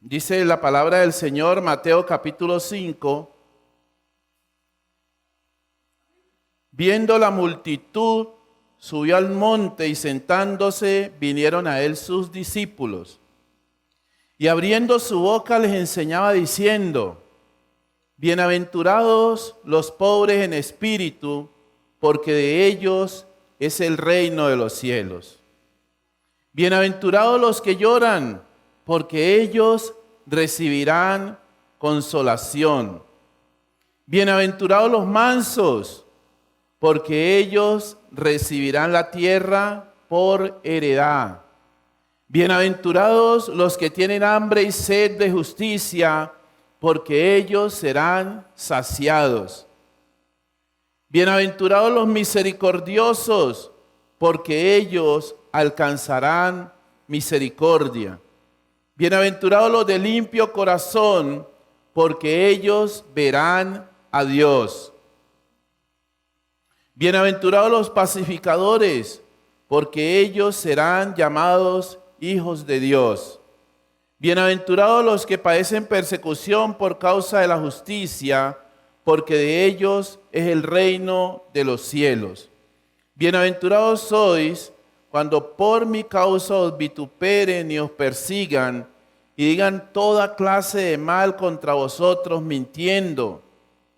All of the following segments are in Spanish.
Dice la palabra del Señor, Mateo capítulo 5. Viendo la multitud, subió al monte y sentándose, vinieron a él sus discípulos. Y abriendo su boca les enseñaba diciendo: Bienaventurados los pobres en espíritu, porque de ellos es el reino de los cielos. Bienaventurados los que lloran, porque ellos recibirán consolación. Bienaventurados los mansos, porque ellos recibirán la tierra por heredad. Bienaventurados los que tienen hambre y sed de justicia, porque ellos serán saciados. Bienaventurados los misericordiosos, porque ellos alcanzarán misericordia. Bienaventurados los de limpio corazón, porque ellos verán a Dios. Bienaventurados los pacificadores, porque ellos serán llamados hijos de Dios. Bienaventurados los que padecen persecución por causa de la justicia, porque de ellos es el reino de los cielos. Bienaventurados sois cuando por mi causa os vituperen y os persigan y digan toda clase de mal contra vosotros mintiendo.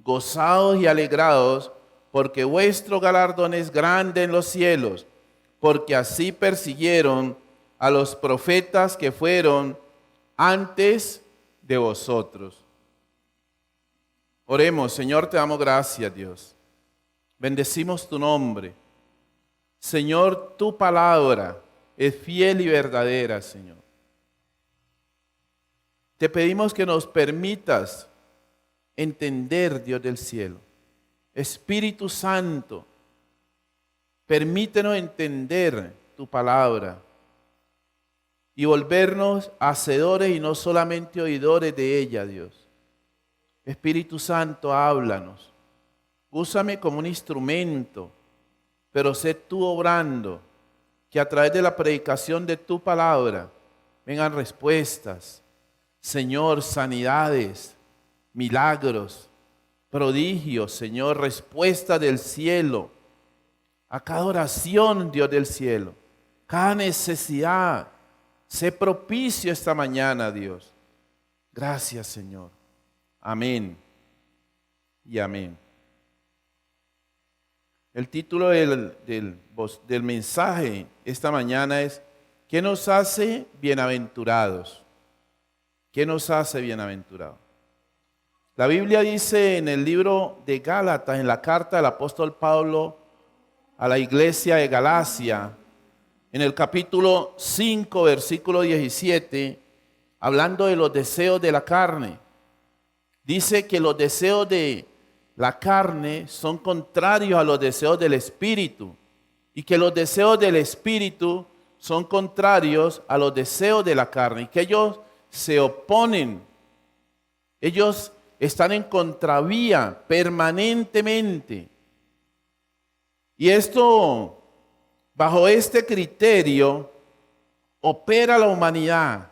Gozaos y alegraos, porque vuestro galardón es grande en los cielos, porque así persiguieron a los profetas que fueron antes de vosotros. Oremos. Señor, te damos gracias, Dios. Bendecimos tu nombre. Señor, tu palabra es fiel y verdadera, Señor. Te pedimos que nos permitas entender, Dios del cielo. Espíritu Santo, permítenos entender tu palabra y volvernos hacedores y no solamente oidores de ella, Dios. Espíritu Santo, háblanos. Úsame como un instrumento, pero sé tú obrando, que a través de la predicación de tu palabra vengan respuestas, Señor, sanidades, milagros, prodigios, Señor, respuesta del cielo a cada oración, Dios del cielo, cada necesidad. Sé propicio esta mañana, Dios. Gracias, Señor. Amén y amén. El título del mensaje esta mañana es: ¿qué nos hace bienaventurados? ¿Qué nos hace bienaventurados? La Biblia dice en el libro de Gálatas, en la carta del apóstol Pablo a la iglesia de Galacia, en el capítulo 5, versículo 17, hablando de los deseos de la carne, dice que los deseos de la carne son contrarios a los deseos del espíritu y que los deseos del espíritu son contrarios a los deseos de la carne y que ellos se oponen. Ellos están en contravía permanentemente. Y esto, bajo este criterio, opera la humanidad.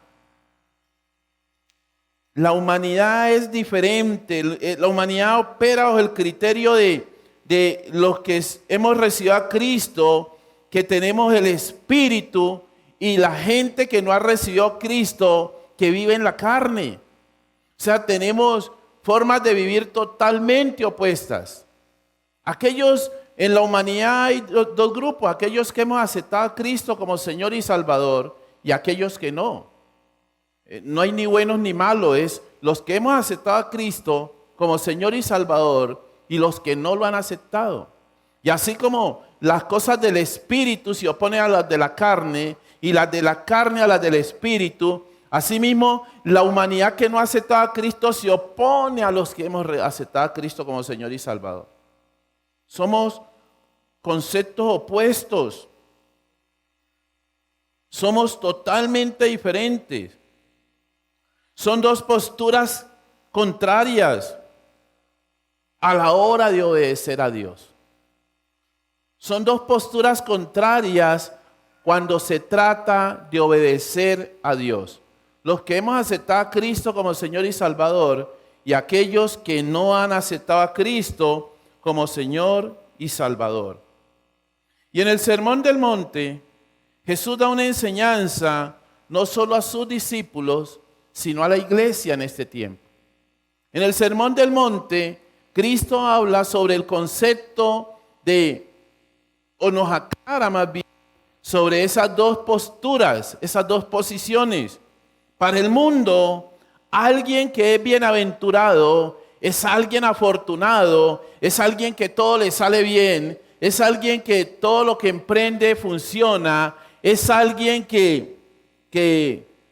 La humanidad es diferente. La humanidad opera bajo el criterio de los que hemos recibido a Cristo, que tenemos el Espíritu, y la gente que no ha recibido a Cristo, que vive en la carne. O sea, tenemos formas de vivir totalmente opuestas. Aquellos en la humanidad hay dos grupos: aquellos que hemos aceptado a Cristo como Señor y Salvador y aquellos que no. No hay ni buenos ni malos, es los que hemos aceptado a Cristo como Señor y Salvador y los que no lo han aceptado. Y así como las cosas del Espíritu se oponen a las de la carne y las de la carne a las del Espíritu, asimismo la humanidad que no ha aceptado a Cristo se opone a los que hemos aceptado a Cristo como Señor y Salvador. Somos conceptos opuestos. Somos totalmente diferentes. Son dos posturas contrarias a la hora de obedecer a Dios. Son dos posturas contrarias cuando se trata de obedecer a Dios. los que hemos aceptado a Cristo como Señor y Salvador y aquellos que no han aceptado a Cristo como Señor y Salvador. Y en el Sermón del Monte, Jesús da una enseñanza no solo a sus discípulos, sino a la iglesia en este tiempo. En el Sermón del Monte, Cristo habla sobre el concepto o nos aclara más bien, sobre esas dos posturas, esas dos posiciones. Para el mundo, alguien que es bienaventurado es alguien afortunado, es alguien que todo le sale bien, es alguien que todo lo que emprende funciona, es alguien que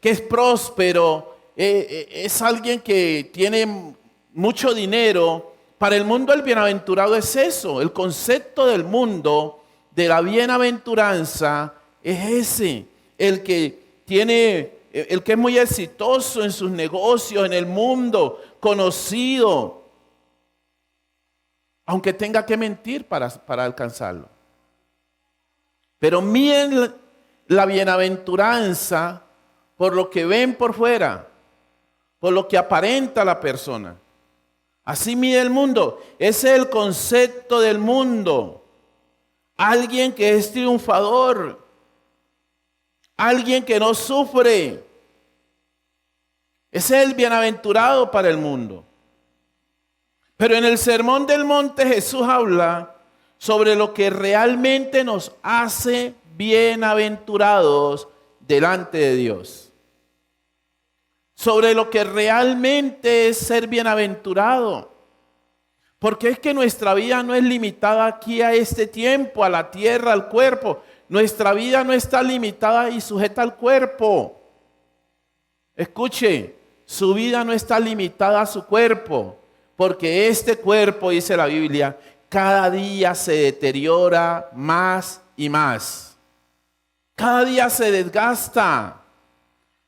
es próspero, es alguien que tiene mucho dinero. Para el mundo el bienaventurado es eso, el concepto del mundo de la bienaventuranza es ese, el que es muy exitoso en sus negocios, en el mundo, conocido, aunque tenga que mentir para alcanzarlo. Pero miren la bienaventuranza por lo que ven por fuera, por lo que aparenta la persona. Así mide el mundo. Ese es el concepto del mundo. Alguien que es triunfador, alguien que no sufre. Ese es el bienaventurado para el mundo. Pero en el Sermón del Monte Jesús habla sobre lo que realmente nos hace bienaventurados delante de Dios. Sobre lo que realmente es ser bienaventurado. Porque es que nuestra vida no es limitada aquí a este tiempo, a la tierra, al cuerpo. Nuestra vida no está limitada y sujeta al cuerpo. Escuche, su vida no está limitada a su cuerpo. Porque este cuerpo, dice la Biblia, cada día se deteriora más y más. Cada día se desgasta.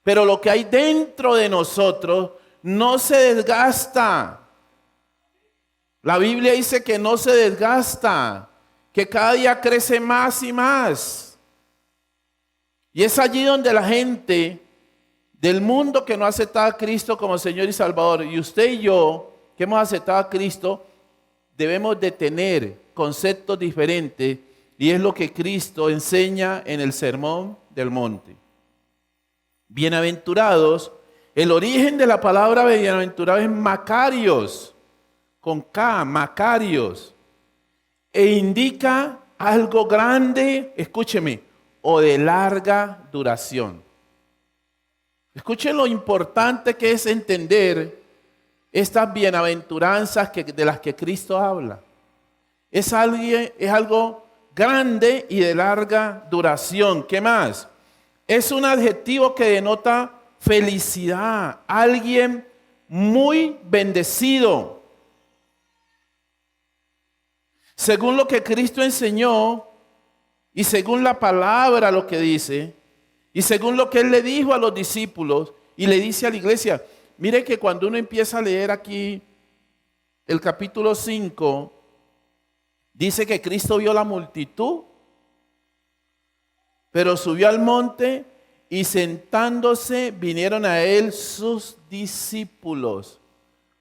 Pero lo que hay dentro de nosotros no se desgasta. La Biblia dice que no se desgasta, que cada día crece más y más. Y es allí donde la gente del mundo que no ha aceptado a Cristo como Señor y Salvador, y usted y yo que hemos aceptado a Cristo, debemos de tener conceptos diferentes, y es lo que Cristo enseña en el Sermón del Monte. Bienaventurados, el origen de la palabra bienaventurado es Macarios, con K, Macarios, e indica algo grande, escúcheme, o de larga duración. Escuchen lo importante que es entender estas bienaventuranzas de las que Cristo habla. Es algo grande y de larga duración. ¿Qué más? Es un adjetivo que denota felicidad, alguien muy bendecido. Según lo que Cristo enseñó y según la palabra lo que dice y según lo que Él le dijo a los discípulos y le dice a la iglesia, mire que cuando uno empieza a leer aquí el capítulo 5, dice que Cristo vio la multitud, pero subió al monte y sentándose vinieron a Él sus discípulos,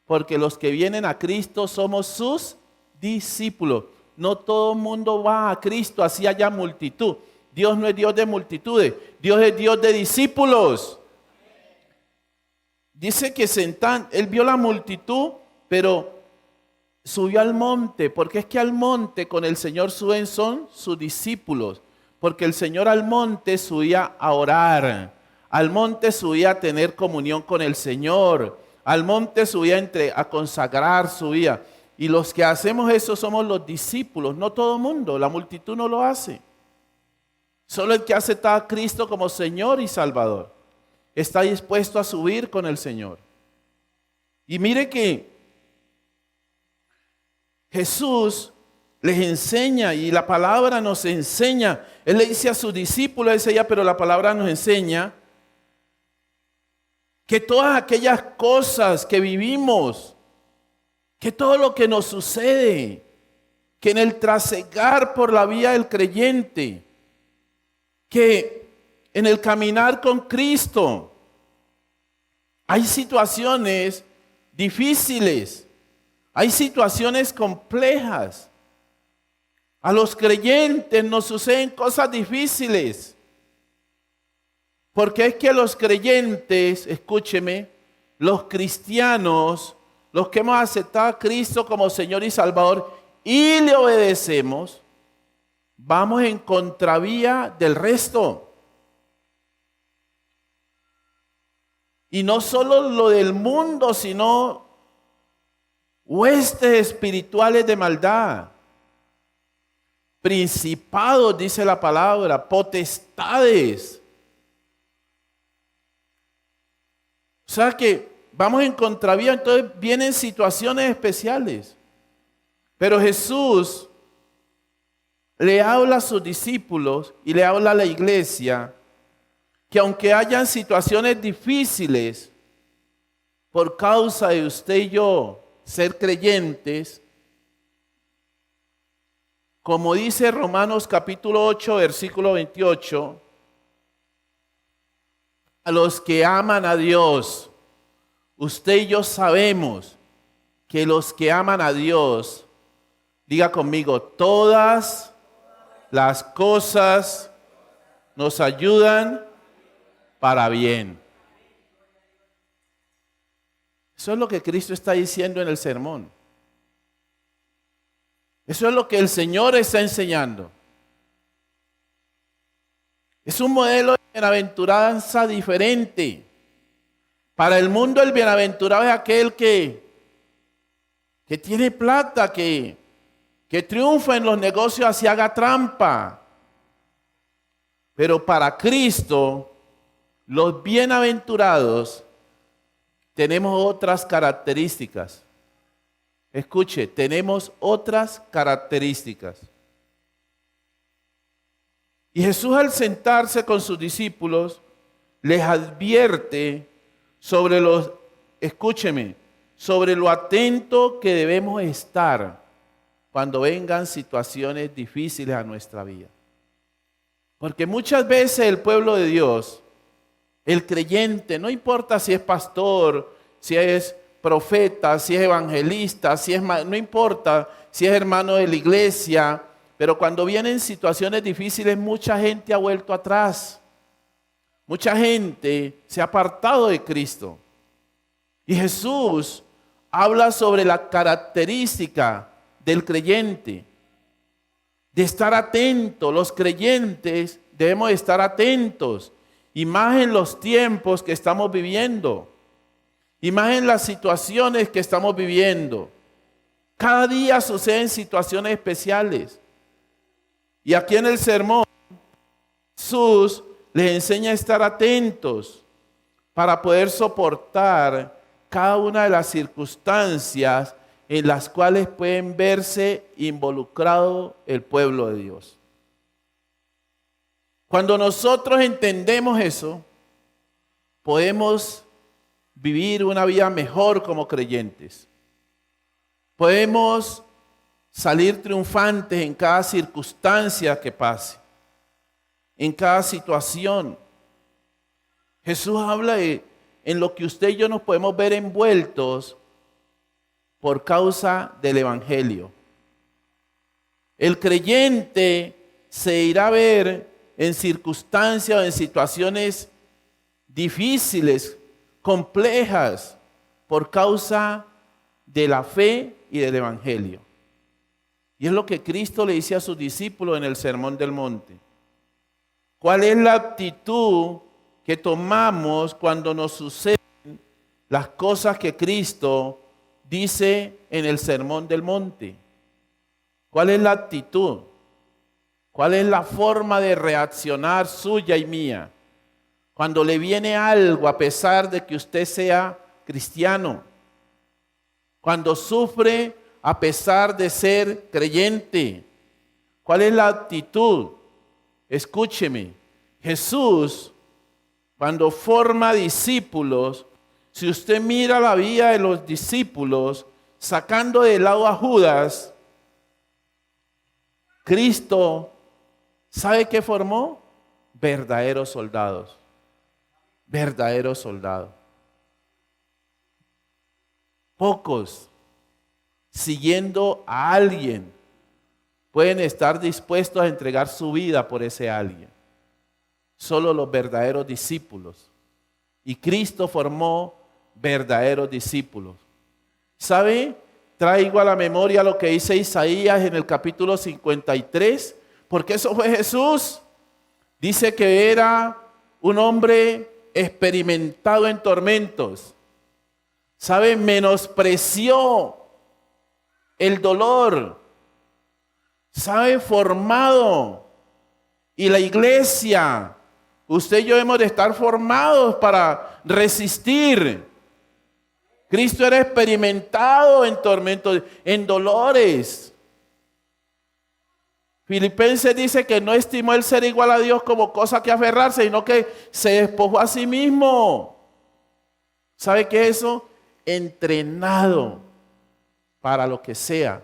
porque los que vienen a Cristo somos sus discípulos. No todo el mundo va a Cristo, así haya multitud. Dios no es Dios de multitudes, Dios es Dios de discípulos. Dice que Él vio la multitud, pero subió al monte, porque es que al monte con el Señor suben son sus discípulos, porque el Señor al monte subía a orar, al monte subía a tener comunión con el Señor, al monte subía a consagrar su vida. Y los que hacemos eso somos los discípulos, no todo el mundo, la multitud no lo hace. Solo el que ha aceptado a Cristo como Señor y Salvador está dispuesto a subir con el Señor. Y mire que Jesús les enseña y la palabra nos enseña. Él le dice a sus discípulos, dice ella, pero la palabra nos enseña que todas aquellas cosas que vivimos, que todo lo que nos sucede, que en el trasegar por la vía del creyente, que en el caminar con Cristo, Hay situaciones difíciles, hay situaciones complejas. A los creyentes nos suceden cosas difíciles. Porque es que los creyentes, escúcheme, los cristianos, los que hemos aceptado a Cristo como Señor y Salvador y le obedecemos, vamos en contravía del resto. Y no solo lo del mundo, sino huestes espirituales de maldad. Principados, dice la palabra, potestades. O sea que vamos en contravía, entonces vienen situaciones especiales. Pero Jesús le habla a sus discípulos y le habla a la iglesia que aunque hayan situaciones difíciles por causa de usted y yo ser creyentes, como dice Romanos capítulo 8, versículo 28, a los que aman a Dios, usted y yo sabemos que los que aman a Dios, diga conmigo, todas las cosas nos ayudan para bien. Eso es lo que Cristo está diciendo en el sermón. Eso es lo que el Señor está enseñando. Es un modelo de bienaventuranza diferente. Para el mundo el bienaventurado es aquel que tiene plata, que triunfa en los negocios así haga trampa. Pero para Cristo, los bienaventurados tenemos otras características. Escuche, tenemos otras características. Y Jesús al sentarse con sus discípulos, les advierte sobre sobre lo atento que debemos estar cuando vengan situaciones difíciles a nuestra vida. Porque muchas veces el pueblo de Dios, el creyente, no importa si es pastor, si es profeta, si es evangelista, no importa si es hermano de la iglesia, pero cuando vienen situaciones difíciles, mucha gente ha vuelto atrás. Mucha gente se ha apartado de Cristo. Y Jesús habla sobre la característica del creyente, de estar atento. Los creyentes debemos estar atentos, y más en los tiempos que estamos viviendo, y más en las situaciones que estamos viviendo. Cada día suceden situaciones especiales. Y aquí en el sermón, Jesús les enseña a estar atentos para poder soportar cada una de las circunstancias en las cuales pueden verse involucrado el pueblo de Dios. Cuando nosotros entendemos eso, podemos vivir una vida mejor como creyentes. Podemos salir triunfantes en cada circunstancia que pase, en cada situación. Jesús habla en lo que usted y yo nos podemos ver envueltos por causa del Evangelio. El creyente se irá a ver en circunstancias o en situaciones difíciles, complejas, por causa de la fe y del Evangelio. Y es lo que Cristo le dice a sus discípulos en el Sermón del Monte. ¿Cuál es la actitud que tomamos cuando nos suceden las cosas que Cristo dice en el Sermón del Monte? ¿Cuál es la actitud? ¿Cuál es la forma de reaccionar suya y mía cuando le viene algo a pesar de que usted sea cristiano? Cuando sufre a pesar de ser creyente. ¿Cuál es la actitud? Escúcheme, Jesús, cuando forma discípulos, si usted mira la vida de los discípulos, sacando de lado a Judas, Cristo, ¿sabe qué formó? Verdaderos soldados. Verdaderos soldados. Pocos, siguiendo a alguien, pueden estar dispuestos a entregar su vida por ese alguien. Solo los verdaderos discípulos. Y Cristo formó verdaderos discípulos. ¿Sabe? Traigo a la memoria lo que dice Isaías en el capítulo 53, porque eso fue Jesús. Dice que era un hombre experimentado en tormentos. ¿Sabe? Menospreció el dolor. ¿Sabe? Formado. Y la iglesia, usted y yo hemos de estar formados para resistir. Cristo era experimentado en tormentos, en dolores. Filipenses dice que no estimó el ser igual a Dios como cosa que aferrarse, sino que se despojó a sí mismo. ¿Sabe qué es eso? Entrenado para lo que sea.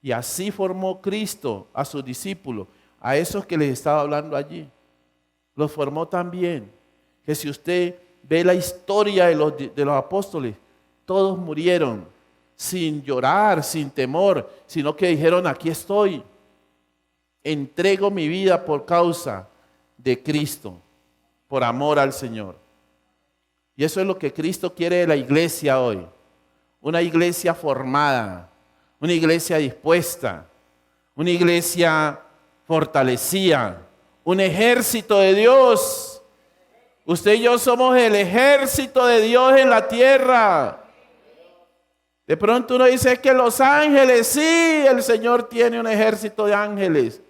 Y así formó Cristo a sus discípulos, a esos que les estaba hablando allí. Los formó también. Que si usted ve la historia de los apóstoles, todos murieron sin llorar, sin temor, sino que dijeron: aquí estoy, entrego mi vida por causa de Cristo, por amor al Señor. Y eso es lo que Cristo quiere de la iglesia hoy. Una iglesia formada, una iglesia dispuesta, una iglesia fortalecida, un ejército de Dios. Usted y yo somos el ejército de Dios en la tierra. De pronto uno dice que los ángeles, sí, el Señor tiene un ejército de ángeles.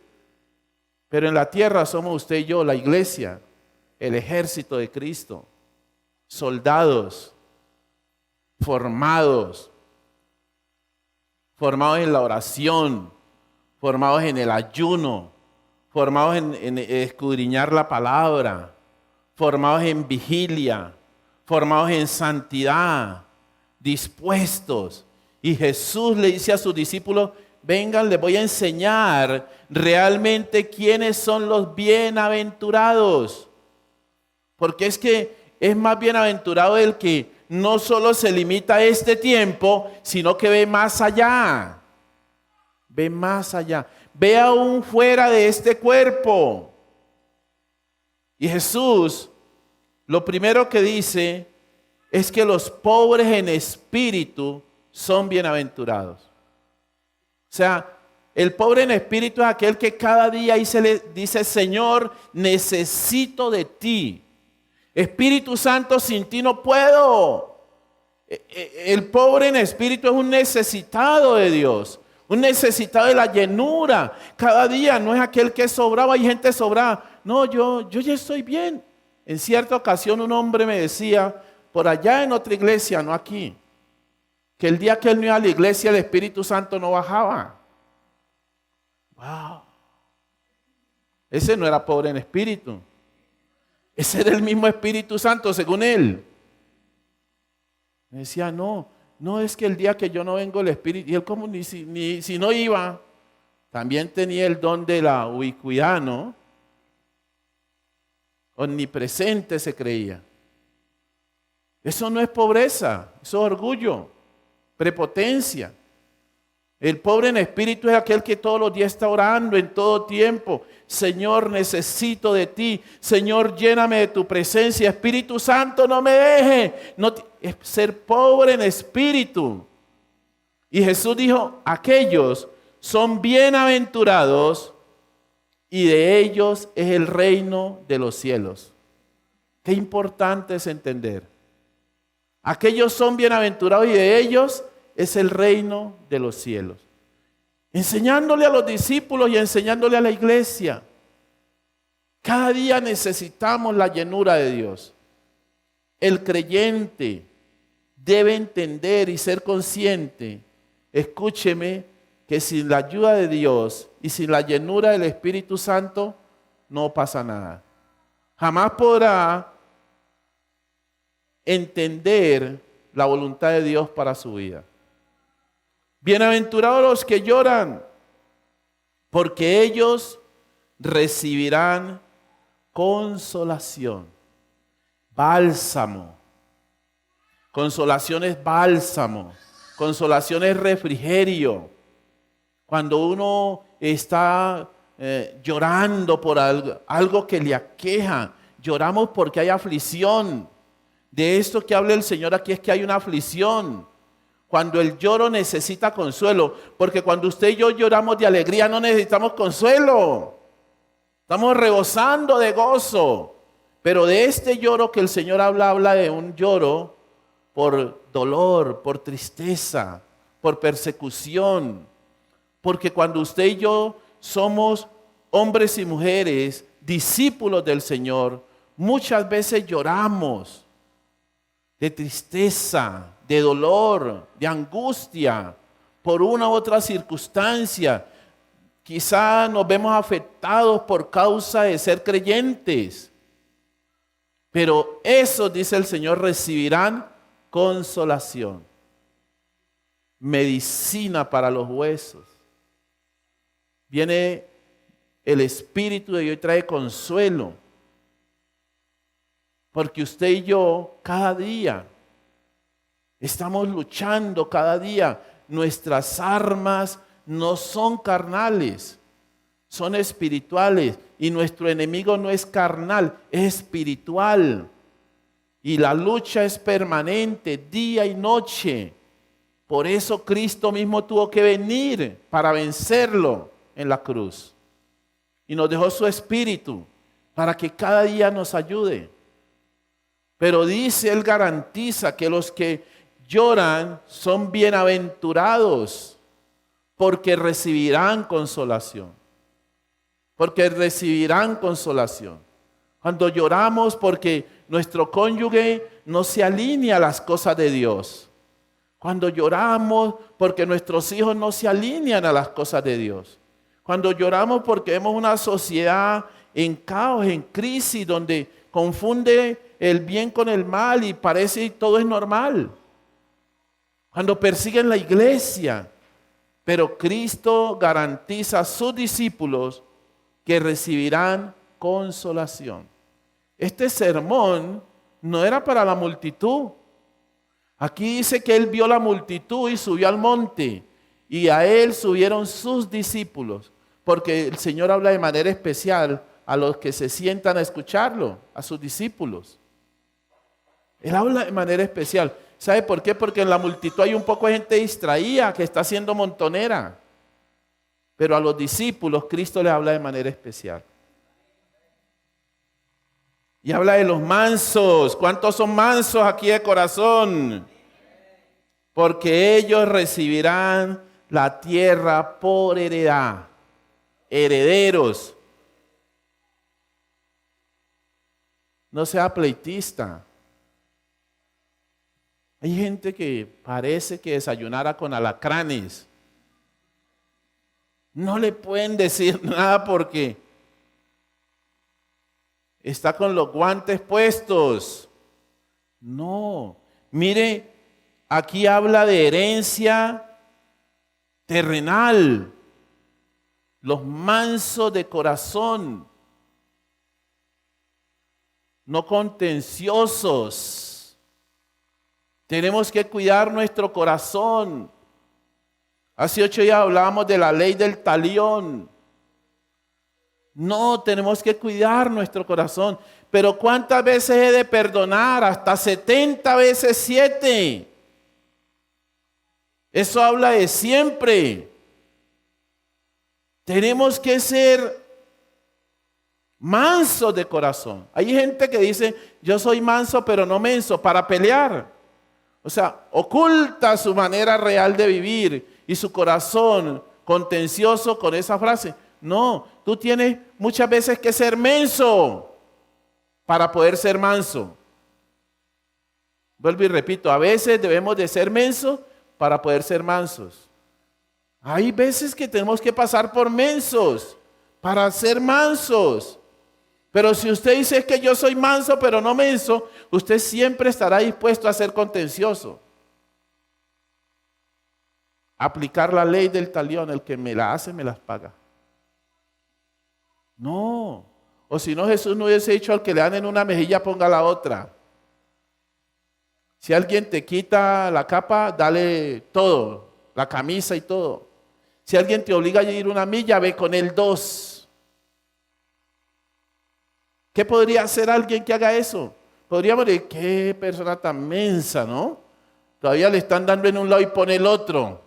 Pero en la tierra somos usted y yo, la iglesia, el ejército de Cristo. Soldados, formados en la oración, formados en el ayuno, formados en escudriñar la palabra, formados en vigilia, formados en santidad, dispuestos. Y Jesús le dice a sus discípulos: vengan, les voy a enseñar realmente quiénes son los bienaventurados. Porque es que es más bienaventurado el que no solo se limita a este tiempo, sino que ve más allá. Ve más allá. Ve aún fuera de este cuerpo. Y Jesús, lo primero que dice es que los pobres en espíritu son bienaventurados. O sea, el pobre en espíritu es aquel que cada día dice: Señor, necesito de ti. Espíritu Santo, sin ti no puedo. El pobre en espíritu es un necesitado de Dios, un necesitado de la llenura. Cada día no es aquel que sobraba. Hay gente sobrada. No, yo ya estoy bien. En cierta ocasión un hombre me decía, por allá en otra iglesia, no aquí, que el día que él no iba a la iglesia el Espíritu Santo no bajaba. Wow. Ese no era pobre en espíritu. Ese era el mismo Espíritu Santo, según él. Me decía: no es que el día que yo no vengo el Espíritu, y él como ni si no iba, también tenía el don de la ubicuidad, ¿no? Omnipresente se creía. Eso no es pobreza, eso es orgullo, prepotencia. El pobre en espíritu es aquel que todos los días está orando en todo tiempo. Señor, necesito de ti. Señor, lléname de tu presencia. Espíritu Santo, no me deje. Es ser pobre en espíritu. Y Jesús dijo: aquellos son bienaventurados y de ellos es el reino de los cielos. Qué importante es entender. Aquellos son bienaventurados y de ellos es el reino de los cielos. Enseñándole a los discípulos y enseñándole a la iglesia. Cada día necesitamos la llenura de Dios. El creyente debe entender y ser consciente, escúcheme, que sin la ayuda de Dios y sin la llenura del Espíritu Santo no pasa nada. Jamás podrá entender la voluntad de Dios para su vida. Bienaventurados los que lloran, porque ellos recibirán consolación, bálsamo. Consolación es bálsamo. Consolación es refrigerio. Cuando uno está llorando por algo que le aqueja, lloramos porque hay aflicción. De esto que habla el Señor aquí es que hay una aflicción. Cuando el lloro necesita consuelo, porque cuando usted y yo lloramos de alegría no necesitamos consuelo. Estamos rebosando de gozo. Pero de este lloro que el Señor habla de un lloro por dolor, por tristeza, por persecución. Porque cuando usted y yo somos hombres y mujeres, discípulos del Señor, muchas veces lloramos de tristeza, de dolor, de angustia, por una u otra circunstancia. Quizá nos vemos afectados por causa de ser creyentes. Pero esos, dice el Señor, recibirán consolación, medicina para los huesos. Viene el Espíritu de Dios y trae consuelo. Porque usted y yo cada día estamos luchando, cada día. Nuestras armas no son carnales, son espirituales. Y nuestro enemigo no es carnal, es espiritual. Y la lucha es permanente, día y noche. Por eso Cristo mismo tuvo que venir para vencerlo en la cruz. Y nos dejó su Espíritu para que cada día nos ayude. Pero dice, Él garantiza que los que lloran son bienaventurados porque recibirán consolación. Porque recibirán consolación. Cuando lloramos porque nuestro cónyuge no se alinea a las cosas de Dios. Cuando lloramos porque nuestros hijos no se alinean a las cosas de Dios. Cuando lloramos porque vemos una sociedad en caos, en crisis, donde confunde el bien con el mal y parece que todo es normal. Cuando persiguen la iglesia. Pero Cristo garantiza a sus discípulos que recibirán consolación. Este sermón no era para la multitud. Aquí dice que Él vio la multitud y subió al monte. Y a Él subieron sus discípulos. Porque el Señor habla de manera especial a los que se sientan a escucharlo, a sus discípulos. Él habla de manera especial. ¿Sabe por qué? Porque en la multitud hay un poco de gente distraída que está haciendo montonera. Pero a los discípulos Cristo les habla de manera especial. Y habla de los mansos. ¿Cuántos son mansos aquí de corazón? Porque ellos recibirán la tierra por heredad. Herederos. No sea pleitista. Hay gente que parece que desayunara con alacranes. No le pueden decir nada porque está con los guantes puestos. No, mire, aquí habla de herencia terrenal. Los mansos de corazón, no contenciosos. Tenemos que cuidar nuestro corazón. Hace 8 días hablábamos de la ley del talión. No, tenemos que cuidar nuestro corazón. Pero ¿cuántas veces he de perdonar? Hasta 70 veces 7. Eso habla de siempre. Tenemos que ser mansos de corazón. Hay gente que dice, yo soy manso pero no menso, para pelear. O sea, oculta su manera real de vivir y su corazón contencioso con esa frase. No, tú tienes muchas veces que ser menso para poder ser manso. Vuelvo y repito, a veces debemos de ser mensos para poder ser mansos. Hay veces que tenemos que pasar por mensos para ser mansos. Pero si usted dice que yo soy manso pero no menso, usted siempre estará dispuesto a ser contencioso. Aplicar la ley del talión, el que me la hace me las paga. No, o si no Jesús no hubiese dicho al que le dan en una mejilla ponga la otra. Si Si alguien te quita la capa, dale todo, la camisa y todo. Si alguien te obliga a ir una milla, ve con él 2. ¿Qué podría hacer alguien que haga eso? Podríamos decir, qué persona tan mensa, ¿no? Todavía le están dando en un lado y pone el otro.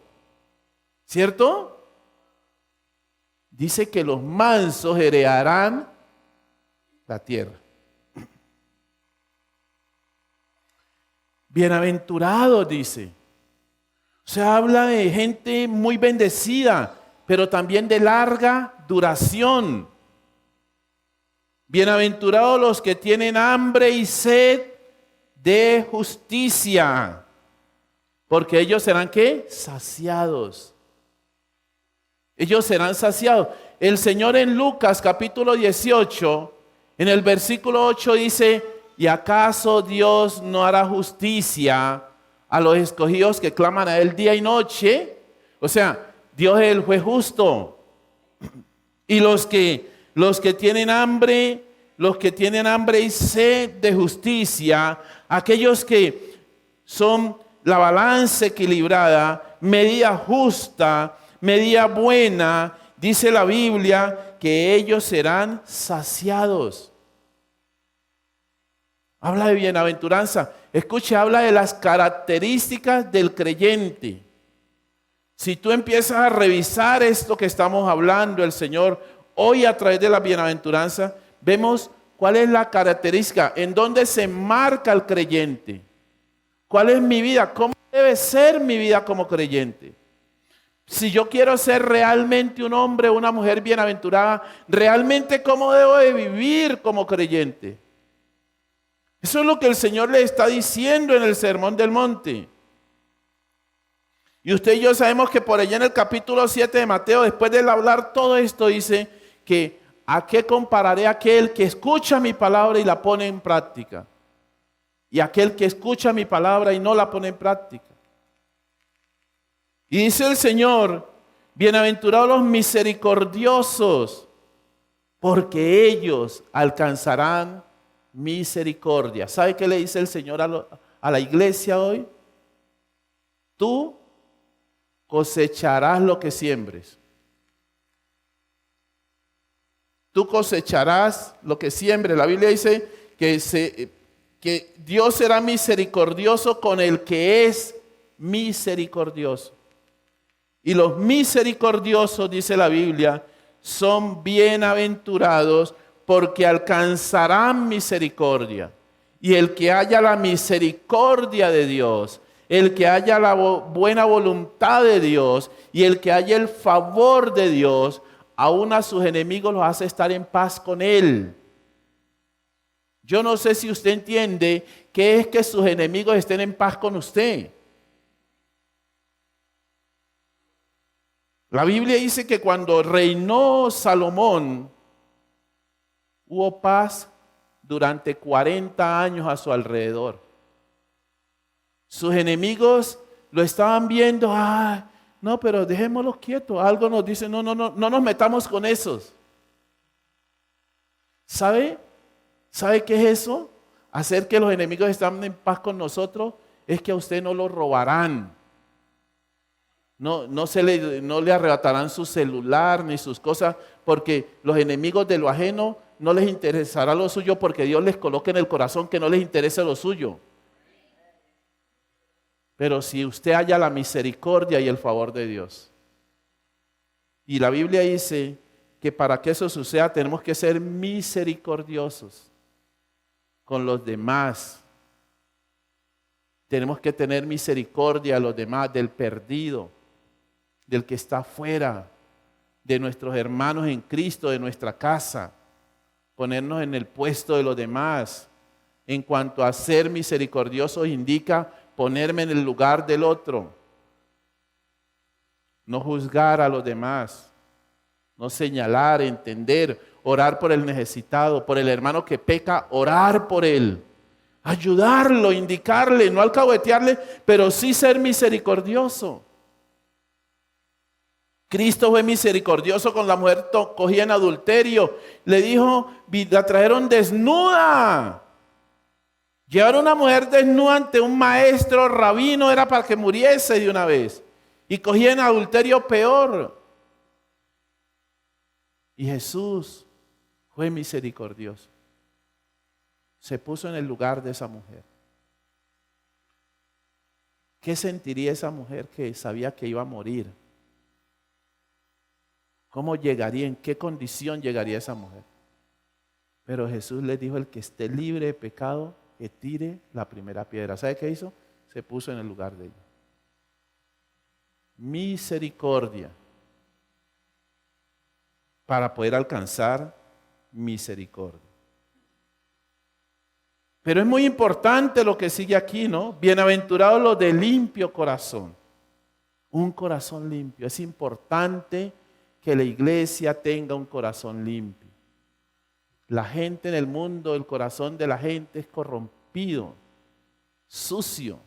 ¿Cierto? Dice que los mansos heredarán la tierra. Bienaventurados, dice. O sea, habla de gente muy bendecida, pero también de larga duración. Bienaventurados los que tienen hambre y sed de justicia, porque ellos serán, ¿qué? Saciados. Ellos serán saciados. El Señor en Lucas capítulo 18, en el versículo 8 dice, ¿y acaso Dios no hará justicia a los escogidos que claman a Él día y noche? O sea, Dios es el juez justo. Y los que tienen hambre y sed de justicia, aquellos que son la balanza equilibrada, medida justa, medida buena, dice la Biblia que ellos serán saciados. Habla de bienaventuranza. Escuche, habla de las características del creyente. Si tú empiezas a revisar esto que estamos hablando, el Señor, hoy a través de la bienaventuranza, vemos cuál es la característica, en dónde se marca el creyente. ¿Cuál es mi vida? ¿Cómo debe ser mi vida como creyente? Si yo quiero ser realmente un hombre o una mujer bienaventurada, realmente ¿cómo debo de vivir como creyente? Eso es lo que el Señor le está diciendo en el Sermón del Monte. Y usted y yo sabemos que por allá en el capítulo 7 de Mateo, después de hablar todo esto, dice que ¿a qué compararé aquel que escucha mi palabra y la pone en práctica? Y aquel que escucha mi palabra y no la pone en práctica. Y dice el Señor, bienaventurados los misericordiosos, porque ellos alcanzarán misericordia. ¿Sabe qué le dice el Señor a la iglesia hoy? Tú cosecharás lo que siembres. Tú cosecharás lo que siembres. La Biblia dice que Dios será misericordioso con el que es misericordioso. Y los misericordiosos, dice la Biblia, son bienaventurados porque alcanzarán misericordia. Y el que haya la misericordia de Dios, el que haya la buena voluntad de Dios y el que haya el favor de Dios, aún a sus enemigos los hace estar en paz con Él. Yo no sé si usted entiende qué es que sus enemigos estén en paz con usted. La Biblia dice que cuando reinó Salomón, hubo paz durante 40 años a su alrededor. Sus enemigos lo estaban viendo, no, pero dejémoslos quietos. Algo nos dice, no nos metamos con esos. ¿Sabe qué es eso? Hacer que los enemigos estén en paz con nosotros es que a usted no lo robarán. No le arrebatarán su celular ni sus cosas, porque los enemigos de lo ajeno no les interesará lo suyo, porque Dios les coloca en el corazón que no les interese lo suyo. Pero si usted halla la misericordia y el favor de Dios. Y la Biblia dice que para que eso suceda tenemos que ser misericordiosos con los demás. Tenemos que tener misericordia a los demás, del perdido, del que está afuera, de nuestros hermanos en Cristo, de nuestra casa. Ponernos en el puesto de los demás. En cuanto a ser misericordiosos indica ponerme en el lugar del otro. No juzgar a los demás. No señalar, entender, orar por el necesitado, por el hermano que peca, orar por él. Ayudarlo, indicarle, no alcahuetearle, pero sí ser misericordioso. Cristo fue misericordioso con la mujer cogida en adulterio. Le dijo, la trajeron desnuda. Llevar a una mujer desnuda ante un maestro rabino era para que muriese de una vez. Y cogían adulterio peor. Y Jesús fue misericordioso. Se puso en el lugar de esa mujer. ¿Qué sentiría esa mujer que sabía que iba a morir? ¿Cómo llegaría? ¿En qué condición llegaría esa mujer? Pero Jesús le dijo: el que esté libre de pecado, que tire la primera piedra. ¿Sabe qué hizo? Se puso en el lugar de ella. Misericordia. Para poder alcanzar misericordia. Pero es muy importante lo que sigue aquí, ¿no? Bienaventurados los de limpio corazón. Un corazón limpio. Es importante que la iglesia tenga un corazón limpio. La gente en el mundo, el corazón de la gente es corrompido, sucio.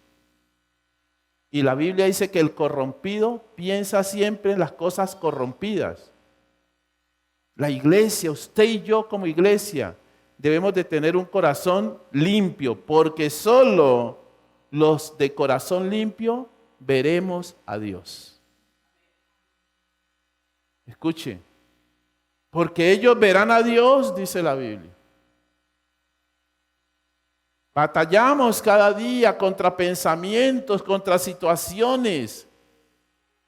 Y la Biblia dice que el corrompido piensa siempre en las cosas corrompidas. La iglesia, usted y yo como iglesia, debemos de tener un corazón limpio, porque solo los de corazón limpio veremos a Dios. Escuche, porque ellos verán a Dios, dice la Biblia. Batallamos cada día contra pensamientos, contra situaciones,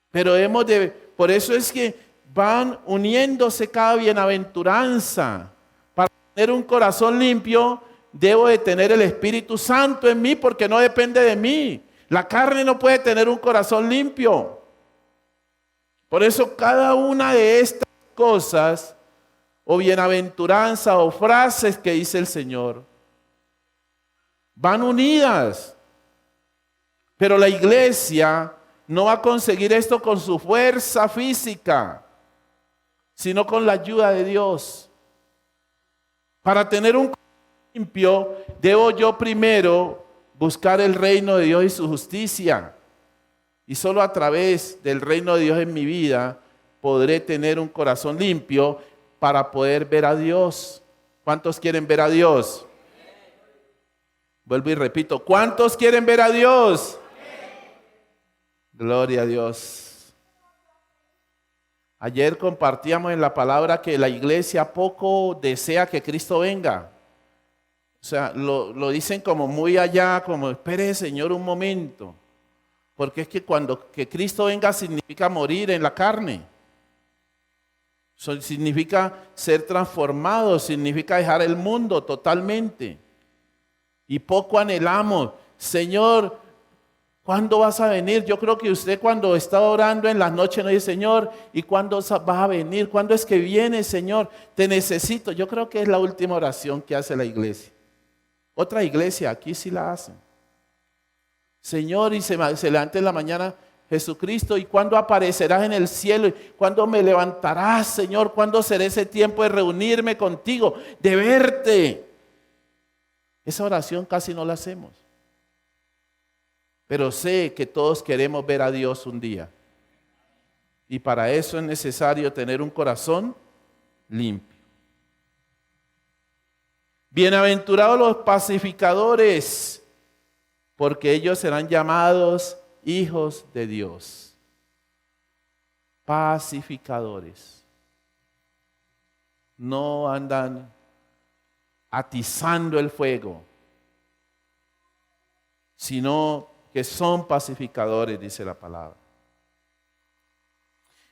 pero por eso es que van uniéndose cada bienaventuranza. Para tener un corazón limpio, debo de tener el Espíritu Santo en mí, porque no depende de mí. La carne no puede tener un corazón limpio. Por eso cada una de estas cosas, o bienaventuranza, o frases que dice el Señor, van unidas. Pero la iglesia no va a conseguir esto con su fuerza física, sino con la ayuda de Dios. Para tener un corazón limpio, debo yo primero buscar el reino de Dios y su justicia. Y solo a través del reino de Dios en mi vida podré tener un corazón limpio para poder ver a Dios. ¿Cuántos quieren ver a Dios? Vuelvo y repito, ¿cuántos quieren ver a Dios? Gloria a Dios. Ayer compartíamos en la palabra que la iglesia poco desea que Cristo venga. O sea, lo dicen como muy allá, como espere Señor un momento. Porque es que cuando que Cristo venga significa morir en la carne. Significa ser transformado, significa dejar el mundo totalmente. Y poco anhelamos, Señor, ¿cuándo vas a venir? Yo creo que usted cuando está orando en las noches no dice, Señor, ¿y cuándo vas a venir? ¿Cuándo es que viene, Señor? Te necesito. Yo creo que es la última oración que hace la iglesia. Otra iglesia aquí sí la hacen. Señor, y se levanta en la mañana, Jesucristo, ¿y cuándo aparecerás en el cielo? ¿Y cuándo me levantarás, Señor? ¿Cuándo será ese tiempo de reunirme contigo, de verte? Esa oración casi no la hacemos. Pero sé que todos queremos ver a Dios un día. Y para eso es necesario tener un corazón limpio. Bienaventurados los pacificadores, porque ellos serán llamados hijos de Dios. Pacificadores. No andan atizando el fuego, sino que son pacificadores, dice la palabra.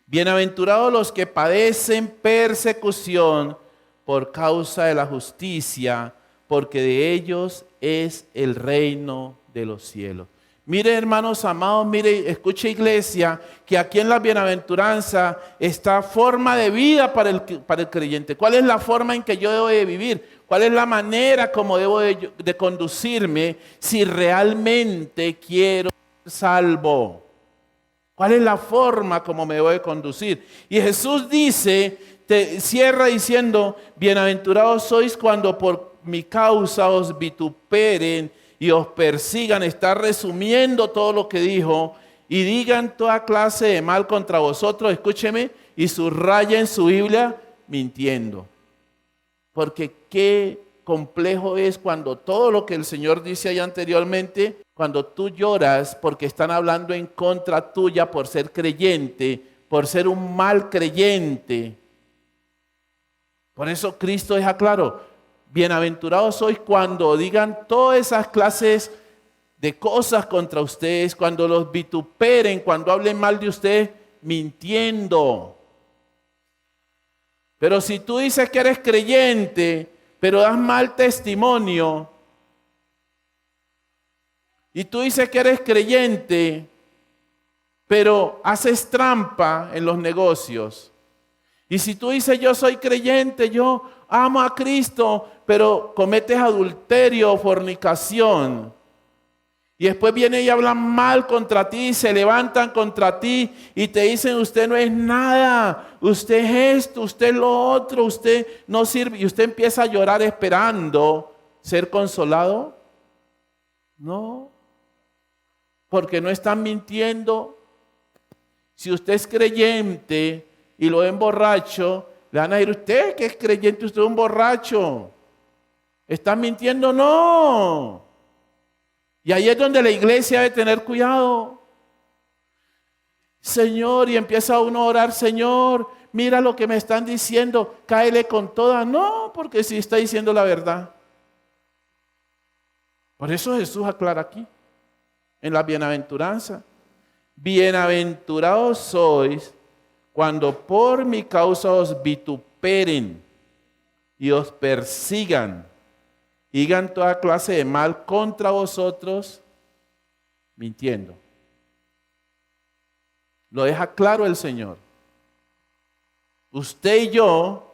Bienaventurados los que padecen persecución por causa de la justicia, porque de ellos es el reino de los cielos. Mire, hermanos amados, mire, escuche iglesia, que aquí en la bienaventuranza está forma de vida para el creyente. ¿Cuál es la forma en que yo debo de vivir? ¿Cuál es la manera como debo de conducirme si realmente quiero ser salvo? ¿Cuál es la forma como me debo de conducir? Y Jesús dice, cierra diciendo, bienaventurados sois cuando por mi causa os vituperen y os persigan. Está resumiendo todo lo que dijo, y digan toda clase de mal contra vosotros, escúcheme, y subraya en su Biblia, mintiendo. Porque qué complejo es cuando todo lo que el Señor dice ahí anteriormente, cuando tú lloras porque están hablando en contra tuya por ser creyente, por ser un mal creyente. Por eso Cristo deja claro, bienaventurados sois cuando digan todas esas clases de cosas contra ustedes, cuando los vituperen, cuando hablen mal de ustedes, mintiendo. Pero si tú dices que eres creyente, pero das mal testimonio, y tú dices que eres creyente, pero haces trampa en los negocios, y si tú dices yo soy creyente, yo amo a Cristo, pero cometes adulterio o fornicación, y después vienen y hablan mal contra ti, se levantan contra ti y te dicen usted no es nada, usted es esto, usted es lo otro, usted no sirve, y usted empieza a llorar esperando ser consolado. No, porque no están mintiendo. Si usted es creyente y lo ven borracho, le van a decir usted que es creyente, usted es un borracho. ¿Están mintiendo? No. Y ahí es donde la iglesia debe tener cuidado. Señor, y empieza uno a orar, Señor, mira lo que me están diciendo, cáele con toda. No, porque sí está diciendo la verdad. Por eso Jesús aclara aquí, en la bienaventuranza. Bienaventurados sois cuando por mi causa os vituperen y os persigan, y digan toda clase de mal contra vosotros, mintiendo. Lo deja claro el Señor. Usted y yo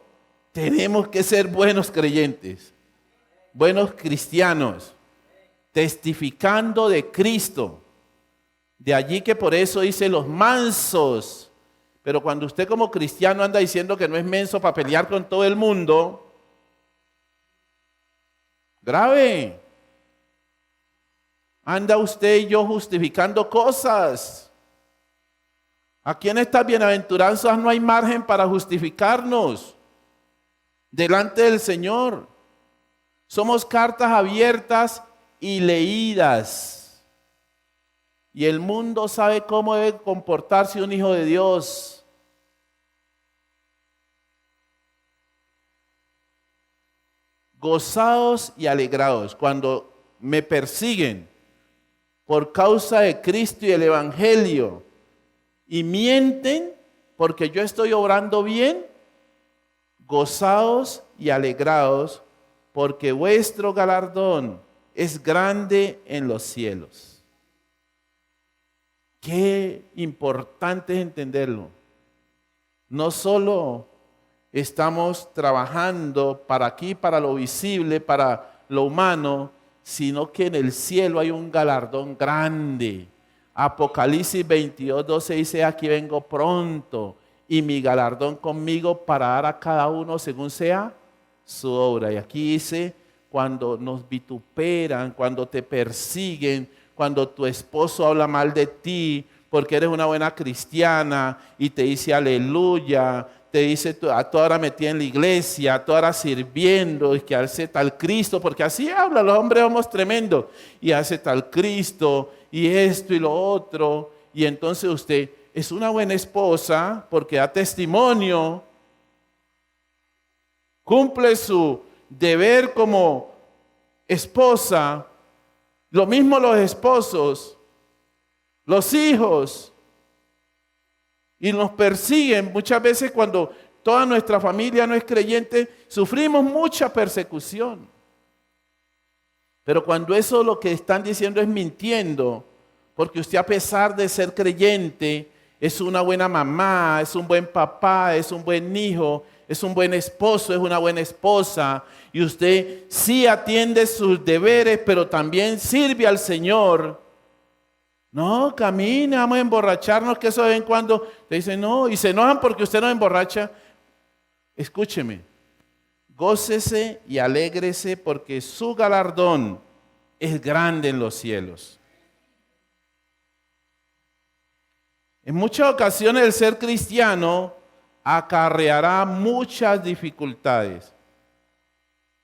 tenemos que ser buenos creyentes, buenos cristianos, testificando de Cristo. De allí que por eso dice los mansos. Pero cuando usted como cristiano anda diciendo que no es menso para pelear con todo el mundo, grave. Anda usted y yo justificando cosas. Aquí en estas bienaventuranzas no hay margen para justificarnos delante del Señor. Somos cartas abiertas y leídas. Y el mundo sabe cómo debe comportarse un hijo de Dios. Gozados y alegrados cuando me persiguen por causa de Cristo y el Evangelio y mienten porque yo estoy obrando bien. Gozados y alegrados porque vuestro galardón es grande en los cielos. Qué importante es entenderlo. No solo estamos trabajando para aquí, para lo visible, para lo humano, sino que en el cielo hay un galardón grande. Apocalipsis 22:12 dice, aquí vengo pronto y mi galardón conmigo para dar a cada uno según sea su obra. Y aquí dice, cuando nos vituperan, cuando te persiguen, cuando tu esposo habla mal de ti porque eres una buena cristiana y te dice aleluya, te dice a toda hora metida en la iglesia, a toda hora sirviendo y que hace tal Cristo, porque así hablan los hombres, somos tremendos, y hace tal Cristo y esto y lo otro, y entonces usted es una buena esposa porque da testimonio, cumple su deber como esposa. Lo mismo los esposos, los hijos, y nos persiguen. Muchas veces cuando toda nuestra familia no es creyente, sufrimos mucha persecución. Pero cuando eso lo que están diciendo es mintiendo, porque usted a pesar de ser creyente, es una buena mamá, es un buen papá, es un buen hijo, es un buen esposo, es una buena esposa, y usted sí atiende sus deberes, pero también sirve al Señor. No, camine, vamos a emborracharnos, que eso de vez en cuando te dicen no, y se enojan porque usted no emborracha. Escúcheme, gócese y alégrese porque su galardón es grande en los cielos. En muchas ocasiones el ser cristiano acarreará muchas dificultades.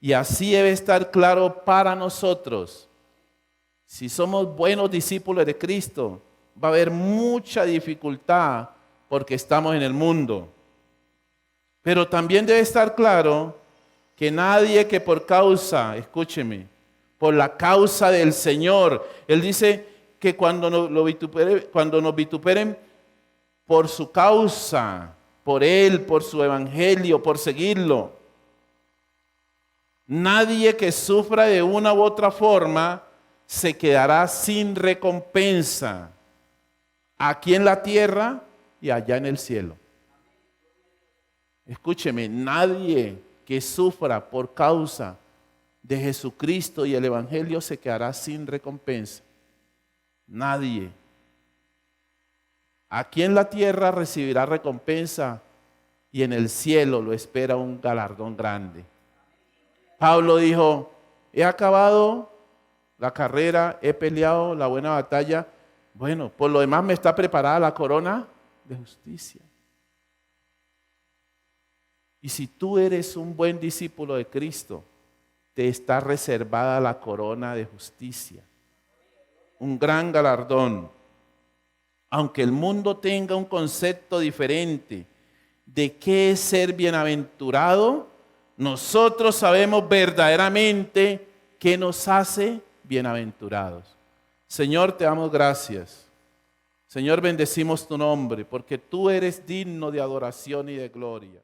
Y así debe estar claro para nosotros. Si somos buenos discípulos de Cristo, va a haber mucha dificultad porque estamos en el mundo. Pero también debe estar claro que nadie que por causa, escúcheme, por la causa del Señor, Él dice que cuando nos vituperen por su causa, por Él, por su evangelio, por seguirlo, nadie que sufra de una u otra forma se quedará sin recompensa, aquí en la tierra y allá en el cielo. Escúcheme, nadie que sufra por causa de Jesucristo y el evangelio se quedará sin recompensa. Nadie. Aquí en la tierra recibirá recompensa y en el cielo lo espera un galardón grande. Pablo dijo, he acabado la carrera, he peleado la buena batalla. Bueno, por lo demás me está preparada la corona de justicia. Y si tú eres un buen discípulo de Cristo, te está reservada la corona de justicia. Un gran galardón. Aunque el mundo tenga un concepto diferente de qué es ser bienaventurado, nosotros sabemos verdaderamente qué nos hace bienaventurados. Señor, te damos gracias. Señor, bendecimos tu nombre porque tú eres digno de adoración y de gloria.